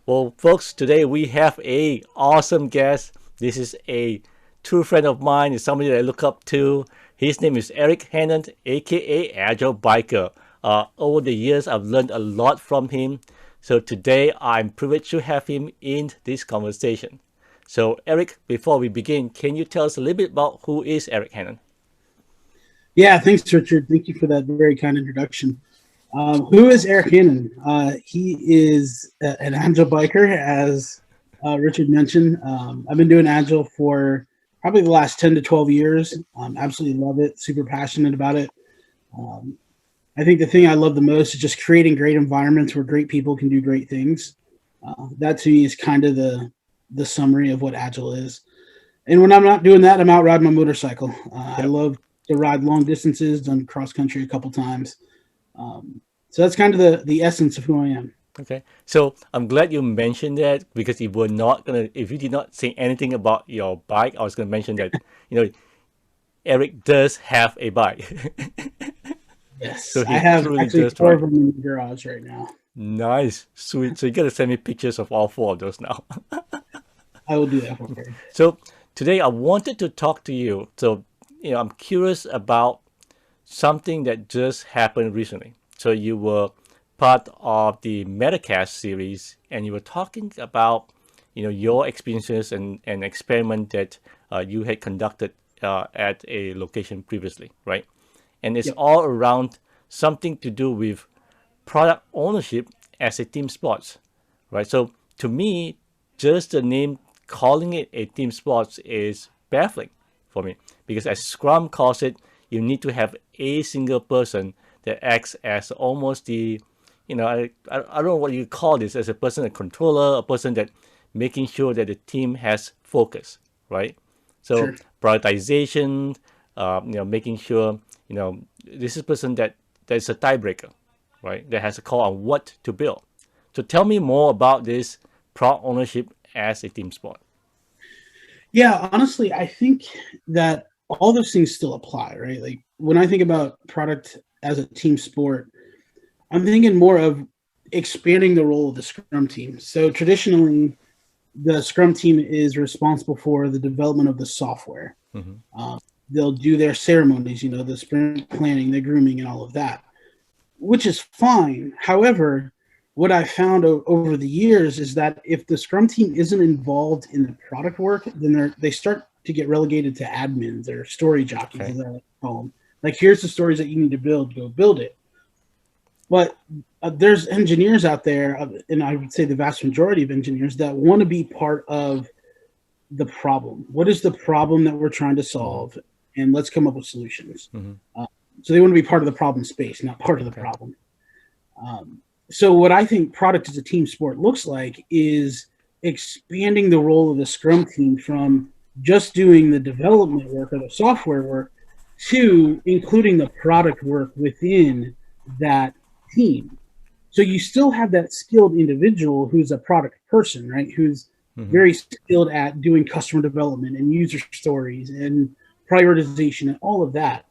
Well, folks, today we have a awesome guest. This is a true friend of mine. It's somebody that I look up to. His name is Eric Hannan, aka Agile Biker. Over the years, I've learned a lot from him. So today, I'm privileged to have him in this conversation. So, Eric, before we begin, can you tell us a little bit about who is Eric Hannan? Yeah, thanks, Richard. Thank you for that very kind introduction. Who is Eric Hannan? He is an Agile biker, as Richard mentioned. I've been doing Agile for probably the last 10 to 12 years. Absolutely love it, super passionate about it. Um, I think the thing I love the most is just creating great environments where great people can do great things. That to me is kind of the summary of what Agile is. And when I'm not doing that, I'm out riding my motorcycle. I Yep. love to ride long distances, done cross country a couple times. So that's kind of the essence of who I am. Okay. So I'm glad you mentioned that because if you did not say anything about your bike, I was gonna mention that, you know, Eric does have a bike. Yes, So I he have truly actually does four of ride. them in the garage right now. Nice. Sweet. So you gotta send me pictures of all four of those now. I will do that for you. So today I wanted to talk to you. So, I'm curious about something that just happened recently. So you were part of the Metacast series and you were talking about, your experiences and experiment that you had conducted at a location previously, right? And it's Yep. all around something to do with product ownership as a team sports, right? So to me, just the name calling it a team sports is baffling for me because as Scrum calls it, you need to have a single person that acts as almost I don't know what you call this, as a person, a controller, a person that making sure that the team has focus, right? So Sure. prioritization, making sure, this is a person that's a tiebreaker, right? That has a call on what to build. So tell me more about this product ownership as a team sport. Yeah, honestly, I think that all those things still apply, right? Like when I think about product as a team sport, I'm thinking more of expanding the role of the Scrum team. So traditionally, the Scrum team is responsible for the development of the software. Hmm. Um, they'll do their ceremonies, the sprint planning, the grooming, and all of that, which is fine. However, what I found over the years is that if the Scrum team isn't involved in the product work, then they start to get relegated to admins or story jockeys, Okay. as I like to call them. Like, here's the stories that you need to build, go build it. But there's engineers out there, and I would say the vast majority of engineers that want to be part of the problem. What is the problem that we're trying to Hmm. solve? And let's come up with solutions. Hmm. Uh, so they want to be part of the problem space, not part of the Okay. problem. So what I think product as a team sport looks like is expanding the role of the Scrum team from just doing the development work or the software work to including the product work within that team. So you still have that skilled individual who's a product person, right? Who's Hmm. very skilled at doing customer development and user stories and prioritization and all of that.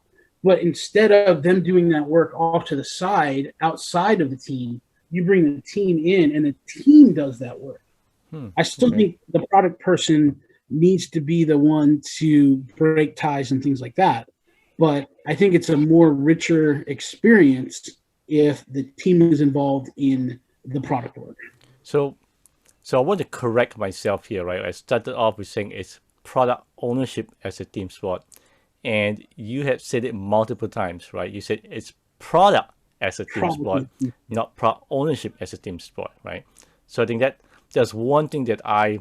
But instead of them doing that work off to the side, outside of the team, you bring the team in and the team does that work. Hmm. I still Okay. think the product person needs to be the one to break ties and things like that. But I think it's a more richer experience if the team is involved in the product work. So so I want to correct myself here, right? I started off with saying it's product ownership as a team sport. And you have said it multiple times, right? You said it's product as a team sport, Probably. not product ownership as a team sport, right? So I think that there's one thing that I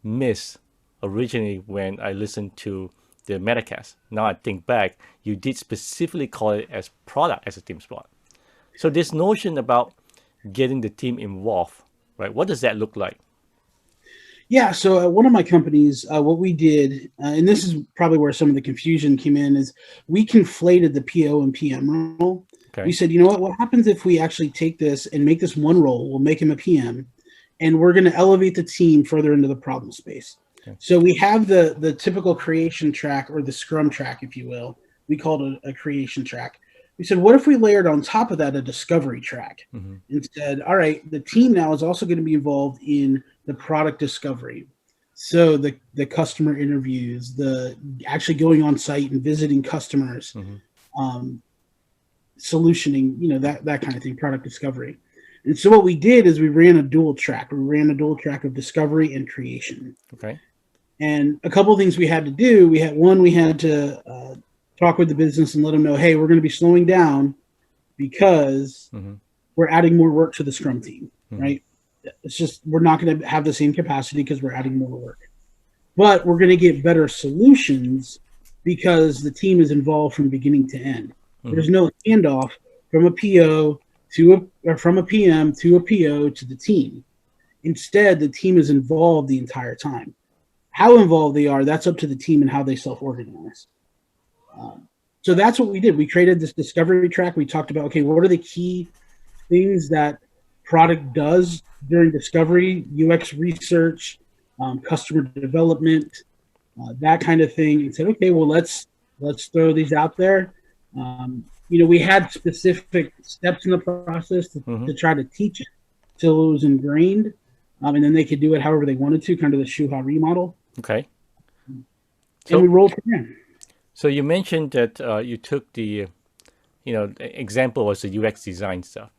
missed originally when I listened to the Metacast. Now I think back, you did specifically call it as product as a team sport. So this notion about getting the team involved, right? What does that look like? Yeah, so at one of my companies, what we did, and this is probably where some of the confusion came in, is we conflated the PO and PM role. We Okay. said, you know what happens if we actually take this and make this one role? We'll make him a PM, and we're going to elevate the team further into the problem space. Okay. So we have the typical creation track or the Scrum track, if you will. We called it a creation track. we said, what if we layered on top of that a discovery track Mm-hmm. and said, all right, the team now is also going to be involved in the product discovery. So the customer interviews, the actually going on site and visiting customers, Mm-hmm. solutioning, that kind of thing, product discovery. And so what we did is we ran a dual track. We ran a dual track of discovery and creation. Okay. And a couple of things we had to do. We had to talk with the business and let them know, hey, we're going to be slowing down because Mm-hmm. we're adding more work to the Scrum team, Mm-hmm. right? It's just we're not going to have the same capacity because we're adding more work. But we're going to get better solutions because the team is involved from beginning to end. Mm-hmm. There's no handoff from a PO or from a PM to a PO to the team. Instead, the team is involved the entire time. How involved they are, that's up to the team and how they self-organize. So that's what we did. We created this discovery track. We talked about, okay, what are the key things that product does during discovery, UX research, customer development, that kind of thing, and said, okay, well, let's throw these out there. We had specific steps in the process to try to teach it till it was ingrained, and then they could do it however they wanted to, kind of the Shuhari model. Okay. And we rolled from there. So you mentioned that you took the, example was the UX design stuff.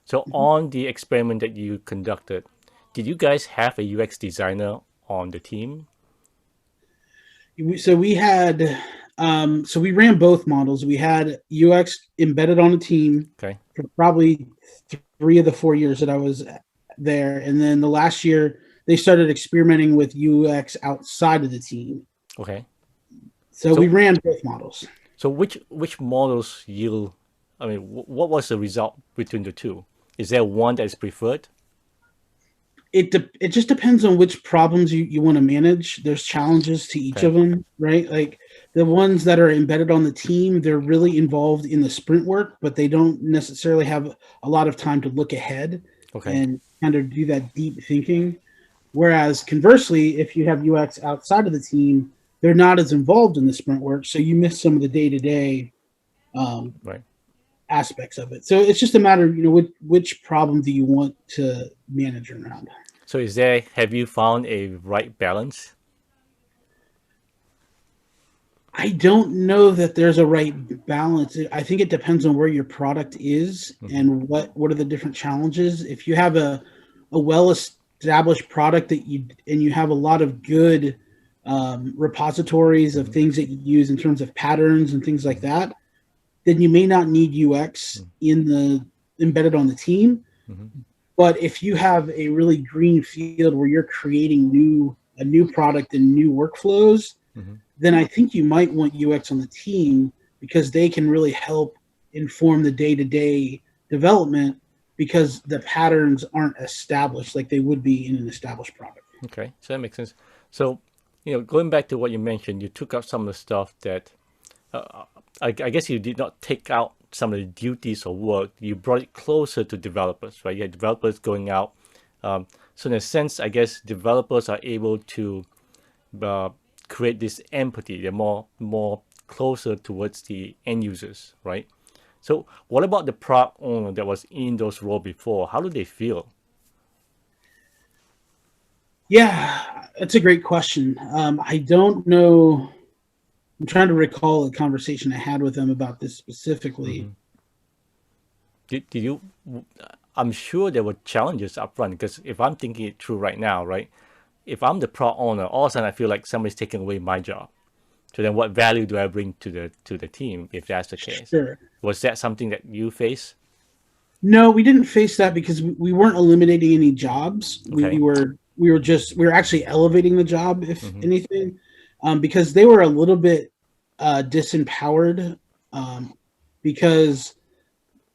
So on the experiment that you conducted, did you guys have a UX designer on the team? So we had, we ran both models. We had UX embedded on the team Okay. for probably 3 of the 4 years that I was there. And then the last year, they started experimenting with UX outside of the team. Okay. So we ran both models. So which models yield, what was the result between the two? Is there one that is preferred? It just depends on which problems you want to manage. There's challenges to each of them, right? Like the ones that are embedded on the team, they're really involved in the sprint work, but they don't necessarily have a lot of time to look ahead and kind of do that deep thinking. Whereas conversely, if you have UX outside of the team, they're not as involved in the sprint work, so you miss some of the day-to-day aspects of it. So it's just a matter of which problem do you want to manage around. So have you found a right balance? I don't know that there's a right balance. I think it depends on where your product is and what are the different challenges. If you have a well-established product that you have a lot of good repositories of things that you use in terms of patterns and things like that, then you may not need UX embedded on the team. But if you have a really green field where you're creating a new product and new workflows, then I think you might want UX on the team because they can really help inform the day-to-day development because the patterns aren't established like they would be in an established product. Okay, so that makes sense. So, going back to what you mentioned, you took out some of the stuff that I guess you did not take out some of the duties or work. You brought it closer to developers, right? You had developers going out. So in a sense, I guess developers are able to create this empathy. They're more closer towards the end users, right? So what about the product owner that was in those roles before? How do they feel? Yeah, that's a great question. I don't know. I'm trying to recall a conversation I had with them about this specifically. Did you? I'm sure there were challenges up front because if I'm thinking it through right now, right? If I'm the product owner, all of a sudden I feel like somebody's taking away my job. So then, what value do I bring to the team if that's the case? Sure. Was that something that you face? No, we didn't face that because we weren't eliminating any jobs. Okay. We were actually elevating the job, if anything, because they were a little bit disempowered because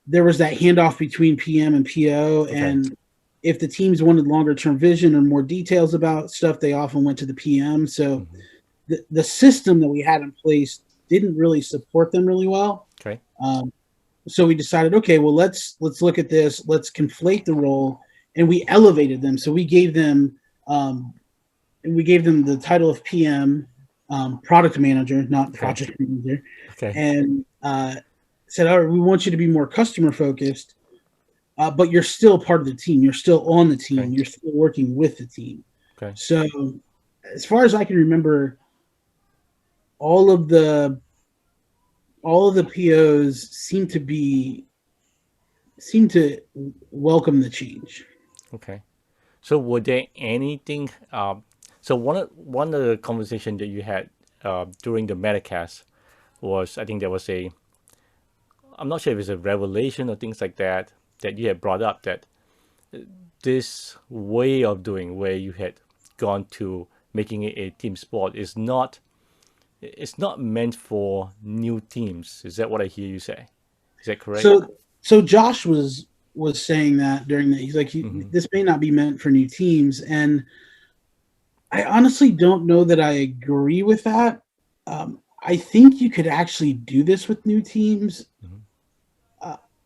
there was that handoff between PM and PO, and if the teams wanted longer term vision or more details about stuff, they often went to the PM. So the system that we had in place didn't really support them really well. Okay. So we decided, okay, well, let's look at this. Let's conflate the role, and we elevated them. So we gave them the title of PM, product manager, not project manager. Okay. And said, all right, we want you to be more customer focused, but you're still part of the team. You're still on the team. Okay. You're still working with the team. Okay. So as far as I can remember, all of the POs seem to welcome the change. Okay. So were there anything? So one of the conversation that you had during the Metacast was, I think there was a, I'm not sure if it's a revelation or things like that that you had brought up, that this way of doing, where you had gone to making it a team sport, is not, it's not meant for new teams. Is that what I hear you say? Is that correct? So Josh was saying that during that. He's like, this may not be meant for new teams, and I honestly don't know that I agree with that. I think you could actually do this with new teams,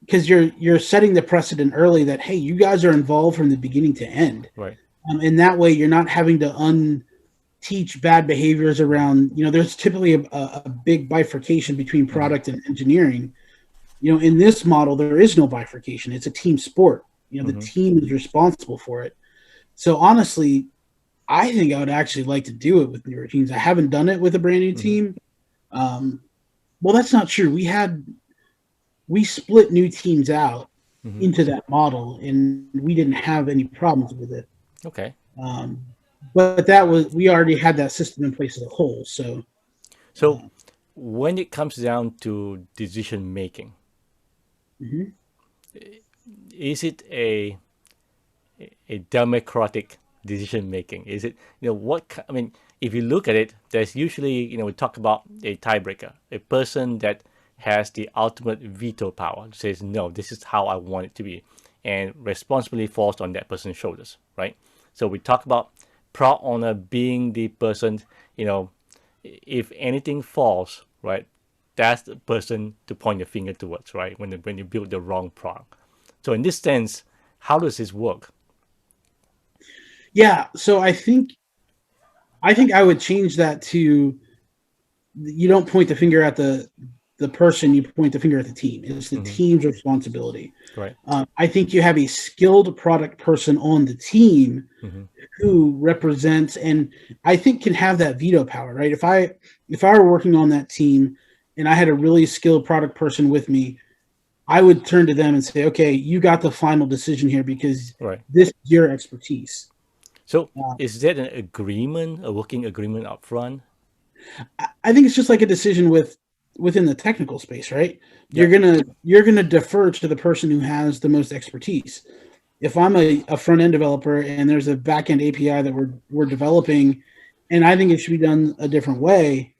because you're setting the precedent early that, hey, you guys are involved from the beginning to end, Right. and that way you're not having to unteach bad behaviors around. There's typically a big bifurcation between product and engineering. In this model, there is no bifurcation. It's a team sport. The team is responsible for it. So honestly, I think I would actually like to do it with newer teams. I haven't done it with a brand new team. Well, that's not true. We split new teams out into that model, and we didn't have any problems with it. Okay. But we already had that system in place as a whole. So when it comes down to decision making, is it a democratic decision making? Is it, I mean, if you look at it, there's usually, we talk about a tiebreaker, a person that has the ultimate veto power, says, no, this is how I want it to be. And responsibility falls on that person's shoulders, right? So we talk about product owner being the person, if anything falls, right, that's the person to point your finger towards, right? When you build the wrong product. So in this sense, how does this work? Yeah, so I think I would change that to, you don't point the finger at the person, you point the finger at the team. It's the team's responsibility. Right. I think you have a skilled product person on the team who represents, and I think can have that veto power, right? If I were working on that team and I had a really skilled product person with me, I would turn to them and say, okay, you got the final decision here because this is your expertise. So is that an agreement, a working agreement up front? I think it's just like a decision within the technical space, right? You're gonna defer to the person who has the most expertise. If I'm a front end developer and there's a back end API that we're developing, and I think it should be done a different way,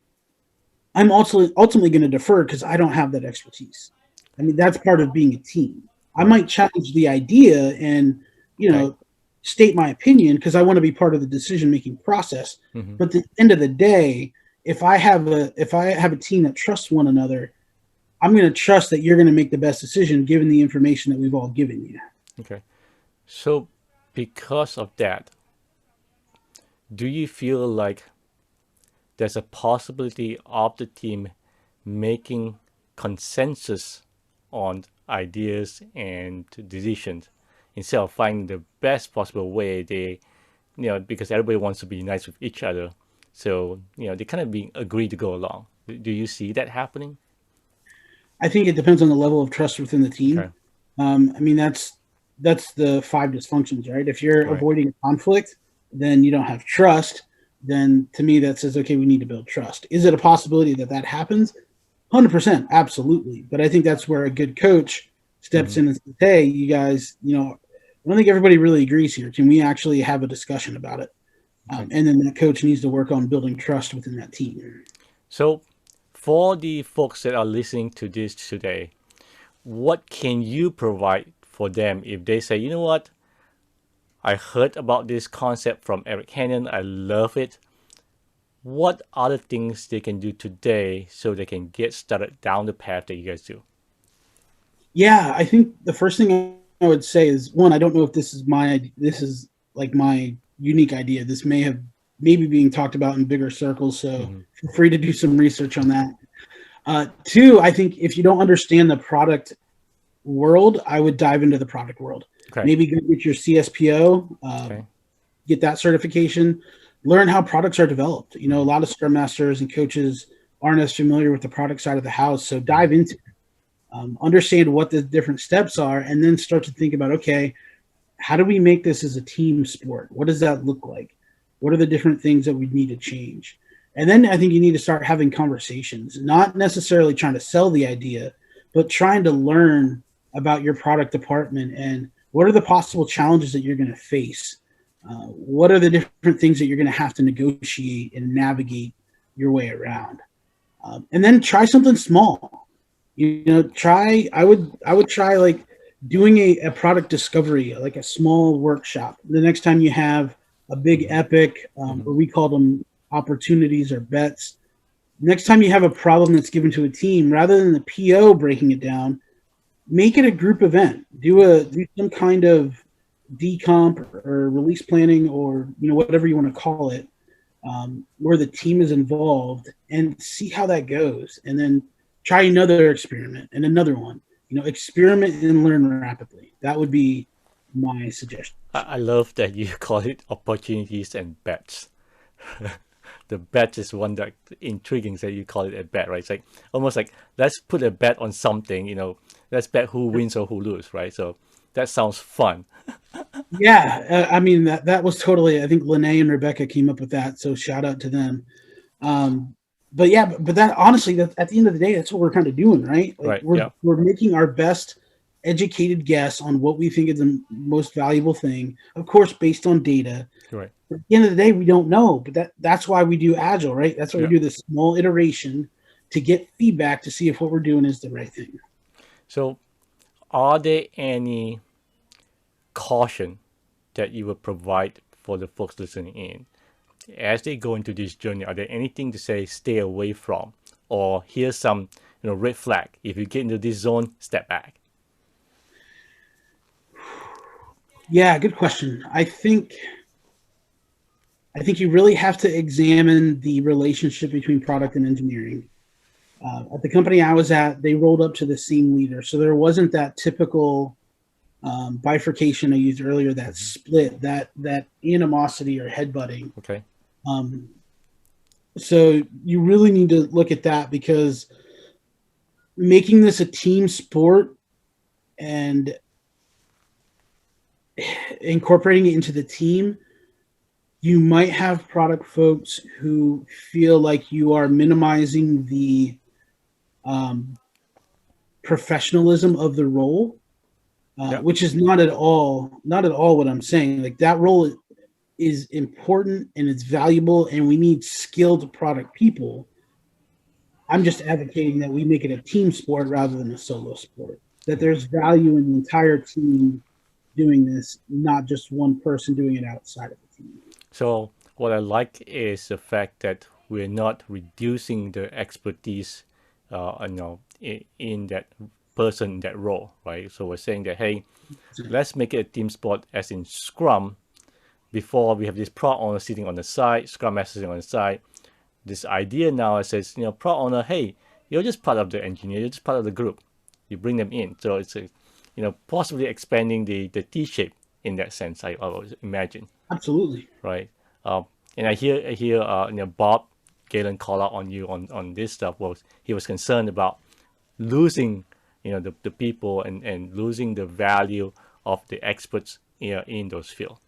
I'm also ultimately going to defer because I don't have that expertise. I mean, that's part of being a team. I might challenge the idea and state my opinion because I want to be part of the decision making process. But at the end of the day, if I have a team that trusts one another, I'm going to trust that you're going to make the best decision given the information that we've all given you. Okay. So because of that, do you feel like there's a possibility of the team making consensus on ideas and decisions instead of finding the best possible way? They, because everybody wants to be nice with each other. So, they kind of agree to go along. Do you see that happening? I think it depends on the level of trust within the team. Okay. I mean, that's the 5 dysfunctions, right? If you're avoiding conflict, then you don't have trust. Then to me, that says, okay, we need to build trust. Is it a possibility that happens? 100%, absolutely. But I think that's where a good coach steps in and says, hey, you guys, I don't think everybody really agrees here. Can we actually have a discussion about it? And then that coach needs to work on building trust within that team. So for the folks that are listening to this today, what can you provide for them if they say, you know what, I heard about this concept from Eric Hannan, I love it. What other things they can do today so they can get started down the path that you guys do? Yeah, I think the first thing I would say is, one, I don't know if this is like my unique idea. This maybe being talked about in bigger circles, so feel free to do some research on that. Two, I think if you don't understand the product world, I would dive into the product world. Okay. Maybe go get your CSPO, Okay. get that certification, learn how products are developed. You know, a lot of scrum masters and coaches aren't as familiar with the product side of the house. So dive into it. Understand what the different steps are, and then start to think about, okay, how do we make this as a team sport? What does that look like? What are the different things that we need to change? And then I think you need to start having conversations, not necessarily trying to sell the idea, but trying to learn about your product department and what are the possible challenges that you're going to face. What are the different things that you're going to have to negotiate and navigate your way around? And then try something small. You know, try. I would try like doing a product discovery, like a small workshop. The next time you have a big epic, or we call them opportunities or bets. Next time you have a problem that's given to a team, rather than the PO breaking it down, make it a group event. Do some kind of decomp or release planning, or whatever you want to call it, where the team is involved, and see how that goes, and then try another experiment and another one. Experiment and learn rapidly. That would be my suggestion. I love that you call it opportunities and bets. The bet is one that intriguing that you call it a bet, right? It's like almost like let's put a bet on something, let's bet who wins or who loses, right? So that sounds fun. Yeah, I mean that was totally. I think Lene and Rebecca came up with that, so shout out to them. But yeah, but that honestly, that at the end of the day, that's what we're kind of doing, right? Like Right. Yeah. we're making our best educated guess on what we think is the most valuable thing, of course, based on data. Right. At the end of the day, we don't know, but that's why we do Agile, right? That's why Yeah. we do this small iteration to get feedback to see if what we're doing is the right thing. So are there any caution that you would provide for the folks listening in as they go into this journey? Are there anything to say stay away from, or here's some red flag? If you get into this zone, step back. Yeah, good question. I think you really have to examine the relationship between product and engineering. At the company I was at, they rolled up to the same leader, so there wasn't that typical bifurcation I used earlier, that split, that animosity or headbutting. Okay. So you really need to look at that, because making this a team sport and incorporating it into the team, you might have product folks who feel like you are minimizing the professionalism of the role, which is not at all what I'm saying. Like, that role is important and it's valuable, and we need skilled product people. I'm just advocating that we make it a team sport rather than a solo sport, that there's value in the entire team doing this, not just one person doing it outside of the team. So what I like is the fact that we're not reducing the expertise, in that person, in that role, right? So we're saying that, hey, let's make it a team sport, as in Scrum. Before, we have this product owner sitting on the side, Scrum master sitting on the side. This idea now says, product owner, hey, you're just part of the engineer, you're just part of the group. You bring them in. So it's possibly expanding the T-shape in that sense, I would imagine. Absolutely. Right. And I hear Bob Galen call out on you on this stuff. He was concerned about losing the people and losing the value of the experts in those fields,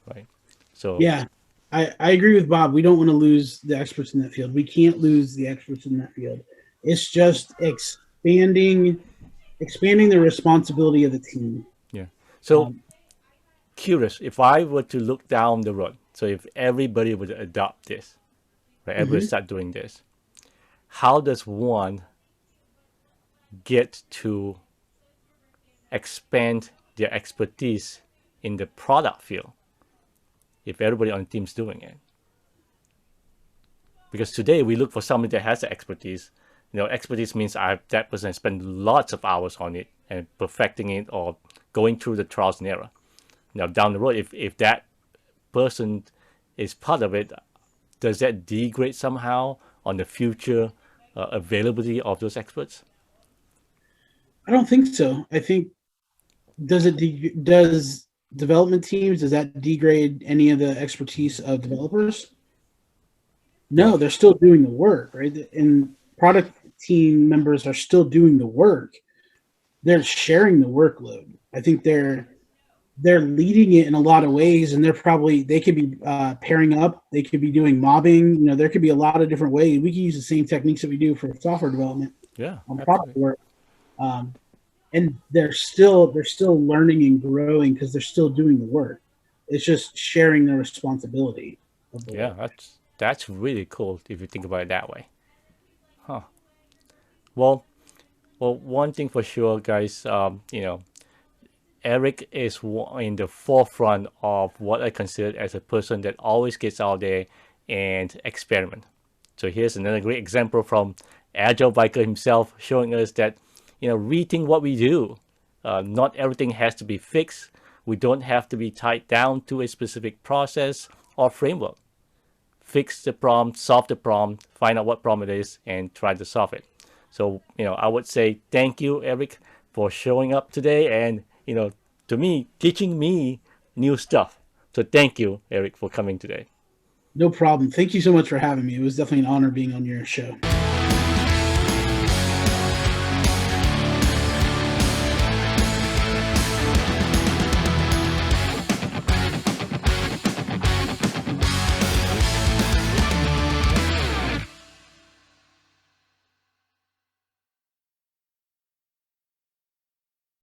right? So yeah, I agree with Bob. We don't want to lose the experts in that field. We can't lose the experts in that field. It's just expanding the responsibility of the team. yeah. So curious, if I were to look down the road, so if everybody would adopt this, right, everybody start doing this, how does one get to expand their expertise in the product field if everybody on the team's doing it? Because today we look for somebody that has the expertise. Expertise means that person has spent lots of hours on it and perfecting it or going through the trials and error. Now down the road, if that person is part of it, does that degrade somehow on the future availability of those experts? I don't think so. I think does development teams, does that degrade any of the expertise of developers? No, No. they're still doing the work, right? And product team members are still doing the work. They're sharing the workload. I think they're leading it in a lot of ways, and they could be pairing up. They could be doing mobbing. There could be a lot of different ways. We can use the same techniques that we do for software development Yeah, on product absolutely. work. And they're still learning and growing because they're still doing the work. It's just sharing the responsibility of the Yeah, work. that's really cool if you think about it that way. Huh. Well, one thing for sure, guys. Eric is in the forefront of what I consider as a person that always gets out there and experiment. So here's another great example from Agile Biker himself, showing us that rethink what we do. Not everything has to be fixed. We don't have to be tied down to a specific process or framework. Fix the problem, solve the problem, find out what problem it is, and try to solve it. So, I would say thank you, Eric, for showing up today and, to me, teaching me new stuff. So thank you, Eric, for coming today. No problem. Thank you so much for having me. It was definitely an honor being on your show.